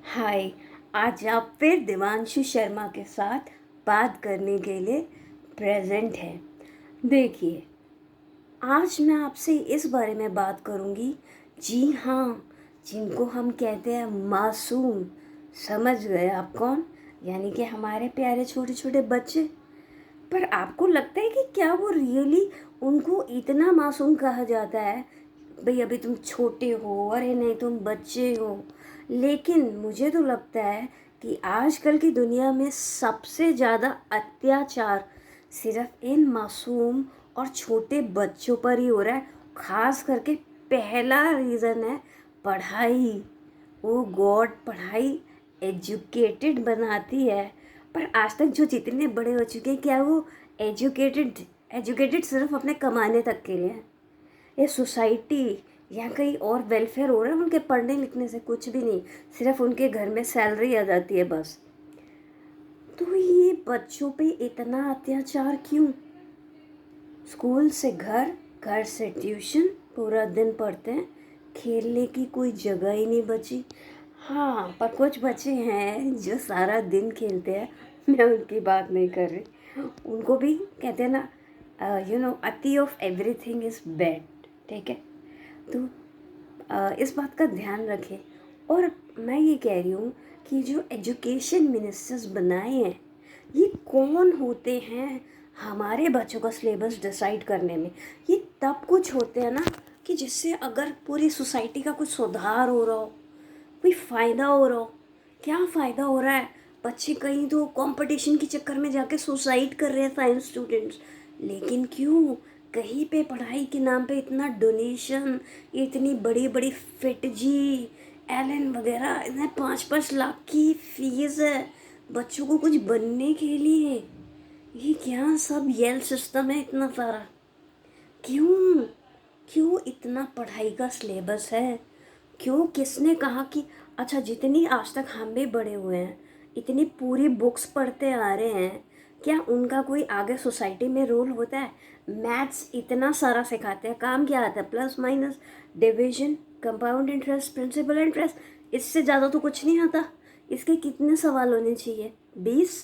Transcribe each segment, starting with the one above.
हाय। आज आप फिर देवांशु शर्मा के साथ बात करने के लिए प्रेजेंट है। देखिए, आज मैं आपसे इस बारे में बात करूंगी। जी हाँ, जिनको हम कहते हैं मासूम। समझ गए आप कौन? यानी कि हमारे प्यारे छोटे छोटे बच्चे। पर आपको लगता है कि क्या वो रियली उनको इतना मासूम कहा जाता है? भाई अभी तुम छोटे हो, अरे नहीं तुम बच्चे हो। लेकिन मुझे तो लगता है कि आजकल की दुनिया में सबसे ज़्यादा अत्याचार सिर्फ इन मासूम और छोटे बच्चों पर ही हो रहा है। खास करके पहला रीज़न है पढ़ाई। ओ गॉड, पढ़ाई एजुकेटेड बनाती है। पर आज तक जो जितने बड़े हो चुके हैं, क्या वो एजुकेटेड एजुकेटेड सिर्फ अपने कमाने तक के लिए है? ये सोसाइटी या कहीं और वेलफेयर हो रहा है उनके पढ़ने लिखने से? कुछ भी नहीं, सिर्फ उनके घर में सैलरी आ जाती है बस। तो ये बच्चों पे इतना अत्याचार क्यों? स्कूल से घर, घर से ट्यूशन, पूरा दिन पढ़ते हैं, खेलने की कोई जगह ही नहीं बची। हाँ, पर कुछ बच्चे हैं जो सारा दिन खेलते हैं। मैं उनकी बात नहीं कर रही। उनको भी कहते हैं ना, अति ऑफ एवरीथिंग इज़ बैड। ठीक है, तो इस बात का ध्यान रखें। और मैं ये कह रही हूँ कि जो एजुकेशन मिनिस्टर्स बनाए हैं, ये कौन होते हैं हमारे बच्चों का सिलेबस डिसाइड करने में? ये तब कुछ होते हैं ना कि जिससे अगर पूरी सोसाइटी का कुछ सुधार हो रहा हो, कोई फ़ायदा हो रहा हो। क्या फ़ायदा हो रहा है? बच्चे कहीं तो कंपटीशन के चक्कर में जाके सुसाइड कर रहे हैं, साइंस स्टूडेंट्स। लेकिन क्यों? कहीं पे पढ़ाई के नाम पे इतना डोनेशन, इतनी बड़ी बड़ी फिट जी, एलन वगैरह, इतने 5-5 लाख की फीस है बच्चों को कुछ बनने के लिए। ये क्या सब येल सिस्टम है इतना सारा? क्यों? क्यों इतना पढ़ाई का सिलेबस है? क्यों? किसने कहा कि अच्छा, जितनी आज तक हम भी बड़े हुए हैं, इतनी पूरी बुक्स पढ़ते आ रहे हैं, क्या उनका कोई आगे सोसाइटी में रोल होता है? मैथ्स इतना सारा सिखाते हैं, काम क्या आता है? Plus minus, division, compound interest, principal interest. इससे ज़्यादा तो कुछ नहीं आता। इसके कितने सवाल होने चाहिए? 20।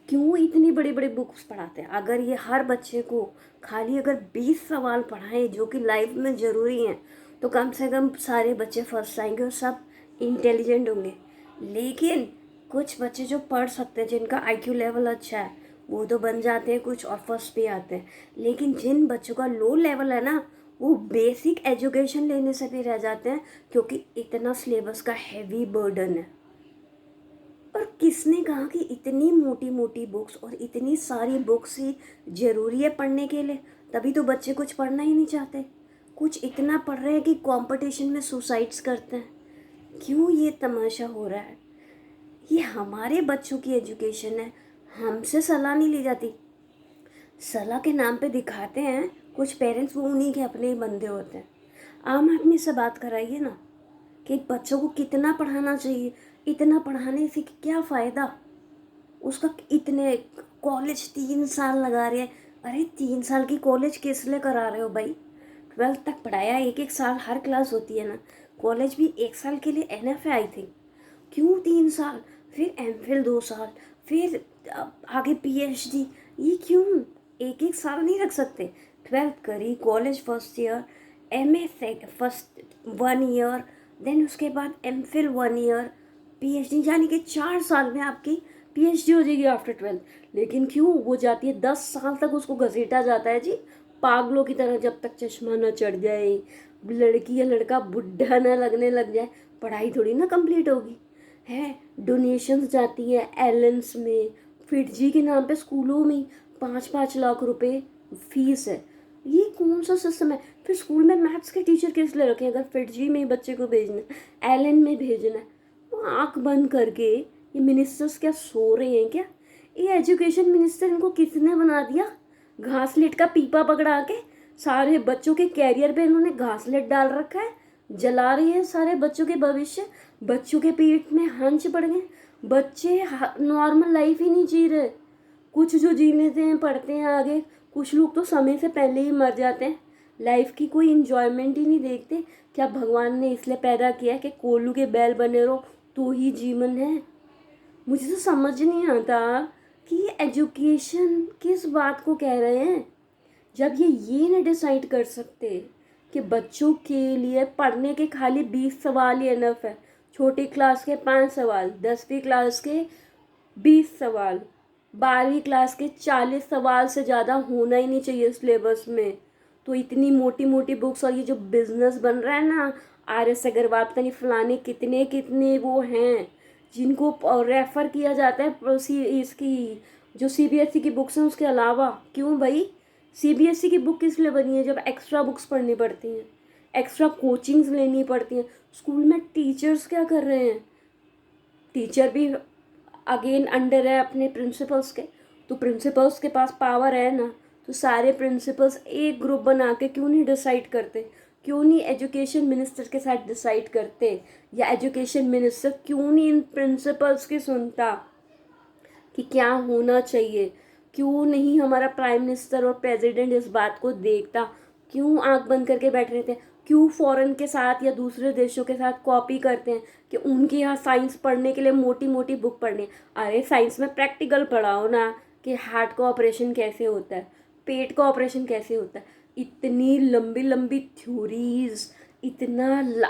क्यों इतनी बड़ी बड़ी बुक्स पढ़ाते हैं? अगर ये हर बच्चे को खाली अगर 20 सवाल पढ़ाएं जो कि लाइफ में ज़रूरी हैं, तो कम से कम सारे बच्चे फर्स्ट आएंगे और सब इंटेलिजेंट होंगे। लेकिन कुछ बच्चे जो पढ़ सकते हैं, जिनका आईक्यू लेवल अच्छा है, वो तो बन जाते हैं कुछ और फर्स्ट भी आते हैं। लेकिन जिन बच्चों का लो लेवल है ना, वो बेसिक एजुकेशन लेने से भी रह जाते हैं, क्योंकि इतना सिलेबस का हैवी बर्डन है। और किसने कहा कि इतनी मोटी मोटी बुक्स और इतनी सारी बुक्स ही ज़रूरी है पढ़ने के लिए? तभी तो बच्चे कुछ पढ़ना ही नहीं चाहते। कुछ इतना पढ़ रहे हैं कि कंपटीशन में सुसाइड्स करते हैं। क्यों ये तमाशा हो रहा है? ये हमारे बच्चों की एजुकेशन है, हमसे सलाह नहीं ली जाती। सलाह के नाम पे दिखाते हैं कुछ पेरेंट्स, वो उन्हीं के अपने ही बंदे होते हैं। आम आदमी से बात कराइए ना कि बच्चों को कितना पढ़ाना चाहिए, इतना पढ़ाने से क्या फ़ायदा उसका? इतने कॉलेज 3 साल लगा रहे हैं। अरे 3 साल की कॉलेज किस लिए करा रहे हो भाई? 12th तक पढ़ाया, एक एक साल हर क्लास होती है ना। कॉलेज भी 1 साल के लिए एनफ है आई थिंक। क्यों 3 साल? फिर एमफिल 2 साल, फिर आगे पीएचडी। ये क्यों? एक एक साल नहीं रख सकते? 12th करी, college first year, MA first 1 year, then उसके बाद एमफिल 1 ईयर, पीएचडी, यानी कि 4 साल में आपकी पीएचडी हो जाएगी आफ्टर 12th। लेकिन क्यों वो जाती है 10 साल तक, उसको घसीटा जाता है जी पागलों की तरह, जब तक चश्मा न चढ़ जाए, लड़की या लड़का बुढ़ा न लगने लग जाए। पढ़ाई थोड़ी ना कंप्लीट होगी है। डोनेशंस जाती है एलेंस में, फिटजी के नाम पे स्कूलों में 5-5 लाख रुपए फीस है। ये कौन सा सिस्टम है? फिर स्कूल में मैथ्स के टीचर किस लिए रखें अगर फिटजी में बच्चे को भेजना है, एलन में भेजना है? वो आँख बंद करके ये मिनिस्टर्स क्या सो रहे हैं क्या? ये एजुकेशन मिनिस्टर इनको किसने बना दिया? घासलेट का पीपा पकड़ा के सारे बच्चों के कैरियर पे इन्होंने घासलेट डाल रखा है। जला रही है सारे बच्चों के भविष्य। बच्चों के पेट में हंच पड़ गए। बच्चे नॉर्मल लाइफ ही नहीं जी रहे। कुछ जो जी लेते हैं, पढ़ते हैं आगे, कुछ लोग तो समय से पहले ही मर जाते हैं। लाइफ की कोई इन्जॉयमेंट ही नहीं देखते। क्या भगवान ने इसलिए पैदा किया है कि कोल्लू के बैल बने रहो तो ही जीवन है? मुझे तो समझ नहीं आता कि ये एजुकेशन किस बात को कह रहे हैं, जब ये नहीं डिसाइड कर सकते कि बच्चों के लिए पढ़ने के खाली 20 सवाल ही इनफ है। छोटी क्लास के 5 सवाल, 10वीं क्लास के 20 सवाल, 12वीं क्लास के 40 सवाल से ज़्यादा होना ही नहीं चाहिए सिलेबस में। तो इतनी मोटी मोटी बुक्स, और ये जो बिजनेस बन रहा है ना, RS अग्रवाल पता नहीं फलाने कितने कितने वो हैं जिनको रेफ़र किया जाता है इसकी जो CBSE की बुक्स हैं उसके अलावा। क्यों भाई? CBSE की बुक किस लिए बनी है? जब एक्स्ट्रा बुक्स पढ़नी पड़ती हैं, एक्स्ट्रा कोचिंग्स लेनी पड़ती हैं। स्कूल में टीचर्स क्या कर रहे हैं? टीचर भी अगेन अंडर है अपने प्रिंसिपल्स के। तो प्रिंसिपल्स के पास पावर है ना, तो सारे प्रिंसिपल्स एक ग्रुप बना के क्यों नहीं डिसाइड करते? क्यों नहीं एजुकेशन मिनिस्टर के साथ डिसाइड करते? या एजुकेशन मिनिस्टर क्यों नहीं इन प्रिंसिपल्स की सुनता कि क्या होना चाहिए? क्यों नहीं हमारा प्राइम मिनिस्टर और प्रेसिडेंट इस बात को देखता? क्यों आंख बंद करके बैठ रहते हैं? क्यों फॉरेन के साथ या दूसरे देशों के साथ कॉपी करते हैं कि उनके यहाँ साइंस पढ़ने के लिए मोटी मोटी बुक पढ़नी? अरे साइंस में प्रैक्टिकल पढ़ाओ ना, कि हार्ट का ऑपरेशन कैसे होता है, पेट का ऑपरेशन कैसे होता है। इतनी लंबी लंबी थ्योरीज, इतना